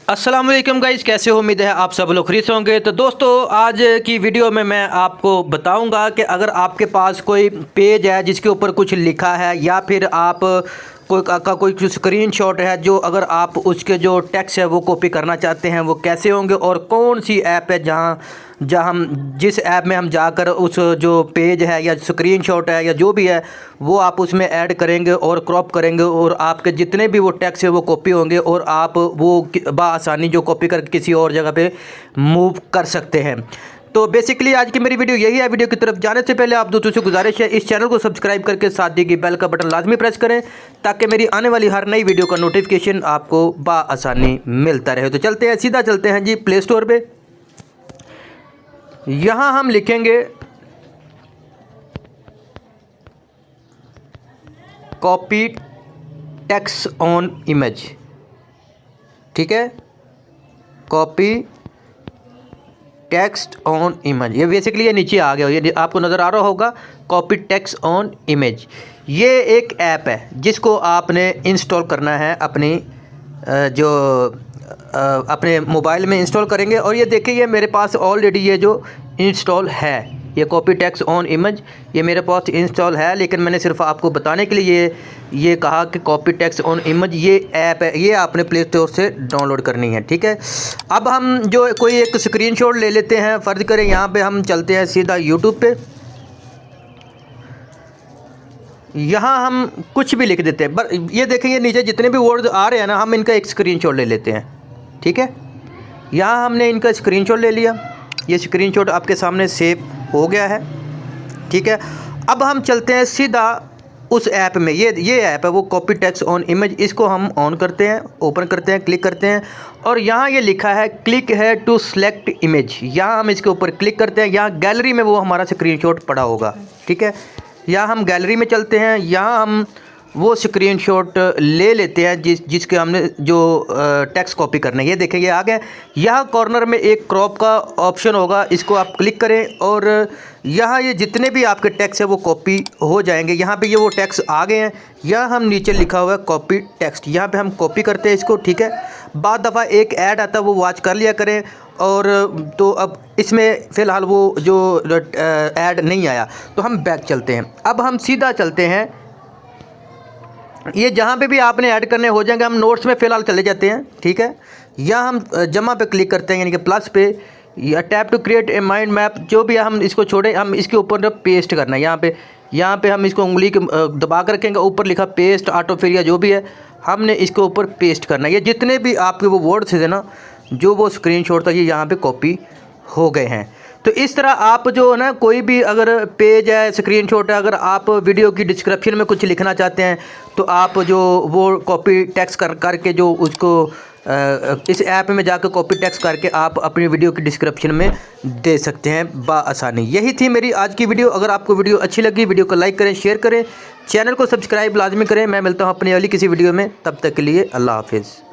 अस्सलाम वालेकुम गाइस, कैसे हो? उम्मीद है आप सब लोग खरीद होंगे। तो दोस्तों, आज की वीडियो में मैं आपको बताऊंगा कि अगर आपके पास कोई पेज है जिसके ऊपर कुछ लिखा है या फिर आप कोई स्क्रीनशॉट है, जो अगर आप उसके जो टेक्स्ट है वो कॉपी करना चाहते हैं, वो कैसे होंगे और कौन सी ऐप है जहां हम जिस ऐप में हम जाकर उस जो पेज है या स्क्रीनशॉट है या जो भी है वो आप उसमें ऐड करेंगे और क्रॉप करेंगे और आपके जितने भी वो टेक्स्ट है वो कॉपी होंगे और आप वो बआसानी जो कॉपी करके किसी और जगह पे मूव कर सकते हैं। तो बेसिकली आज की मेरी वीडियो यही है। वीडियो की तरफ जाने से पहले आप दोस्तों से गुजारिश है, इस चैनल को सब्सक्राइब करके साथ दी गई बेल का बटन लाजमी प्रेस करें ताकि मेरी आने वाली हर नई वीडियो का नोटिफिकेशन आपको बआसानी मिलता रहे। तो चलते हैं, सीधा चलते हैं जी प्ले स्टोर पे। यहाँ हम लिखेंगे कॉपी टेक्स्ट ऑन इमेज, ठीक है, कॉपी टेक्स्ट ऑन इमेज। ये बेसिकली ये नीचे आ गया, ये आपको नज़र आ रहा होगा, कॉपी टेक्स्ट ऑन इमेज। ये एक ऐप है जिसको आपने इंस्टॉल करना है अपनी अपने मोबाइल में इंस्टॉल करेंगे। और ये देखिए, ये मेरे पास ऑलरेडी ये जो इंस्टॉल है, ये कॉपी टेक्स्ट ऑन इमेज ये मेरे पास इंस्टॉल है, लेकिन मैंने सिर्फ आपको बताने के लिए ये कहा कि कॉपी टेक्स्ट ऑन इमेज ये ऐप है, ये आपने प्ले स्टोर से डाउनलोड करनी है, ठीक है। अब हम जो कोई एक स्क्रीनशॉट ले लेते हैं। फ़र्ज़ करें यहाँ पे हम चलते हैं सीधा यूट्यूब पे, यहाँ हम कुछ भी लिख देते हैं। बस ये देखेंगे नीचे जितने भी वर्ड आ रहे हैं ना, हम इनका एक स्क्रीनशॉट ले लेते हैं, ठीक है। यहाँ हमने इनका स्क्रीनशॉट ले लिया, ये स्क्रीनशॉट आपके सामने सेव हो गया है, ठीक है। अब हम चलते हैं सीधा उस ऐप में। ये ऐप है वो कॉपी टेक्स्ट ऑन इमेज। इसको हम ऑन करते हैं, ओपन करते हैं, क्लिक करते हैं और यहाँ ये लिखा है क्लिक है टू सेलेक्ट इमेज। यहाँ हम इसके ऊपर क्लिक करते हैं, यहाँ गैलरी में वो हमारा स्क्रीनशॉट पड़ा होगा, ठीक है। यहाँ हम गैलरी में चलते हैं, यहाँ हम वो स्क्रीनशॉट ले लेते हैं जिसके हमने जो टेक्स्ट कॉपी करना है। ये देखें, ये आ गया। यहाँ कॉर्नर में एक क्रॉप का ऑप्शन होगा, इसको आप क्लिक करें और यहाँ ये जितने भी आपके टेक्स्ट है वो कॉपी हो जाएंगे। यहाँ पे ये वो टेक्स्ट आ गए हैं। यहाँ हम नीचे लिखा हुआ है कॉपी टेक्स्ट, यहाँ पे हम कॉपी करते हैं इसको, ठीक है। बाद दफ़ा एक ऐड आता है वो वॉच कर लिया करें। और तो अब इसमें फ़िलहाल वो जो ऐड नहीं आया, तो हम बैक चलते हैं। अब हम सीधा चलते हैं, ये जहाँ पे भी आपने ऐड करने हो जाएंगे। हम नोट्स में फ़िलहाल चले जाते हैं, ठीक है। यहाँ हम जमा पे क्लिक करते हैं, यानी कि प्लस पे, या tap to create a mind map, जो भी हम इसको छोड़ें, हम इसके ऊपर पेस्ट करना है। यहाँ पे हम इसको उंगली के दबा कर रखेंगे, ऊपर लिखा पेस्ट ऑटो फिर या जो भी है, हमने इसके ऊपर पेस्ट करना है। ये जितने भी आपके वो वर्ड्स थे ना, जो वो स्क्रीनशॉट था, ये यहाँ पे कॉपी हो गए हैं। तो इस तरह आप जो है ना, कोई भी अगर पेज है, स्क्रीनशॉट है, अगर आप वीडियो की डिस्क्रिप्शन में कुछ लिखना चाहते हैं तो आप जो वो कॉपी टेक्स्ट करके जो उसको इस ऐप में जाकर कॉपी टेक्स्ट करके आप अपनी वीडियो की डिस्क्रिप्शन में दे सकते हैं बआसानी। यही थी मेरी आज की वीडियो। अगर आपको वीडियो अच्छी लगी, वीडियो को लाइक करें, शेयर करें, चैनल को सब्सक्राइब लाजमी करें। मैं मिलता हूँ अपनी अगली किसी वीडियो में, तब तक के लिए अल्लाह हाफिज़।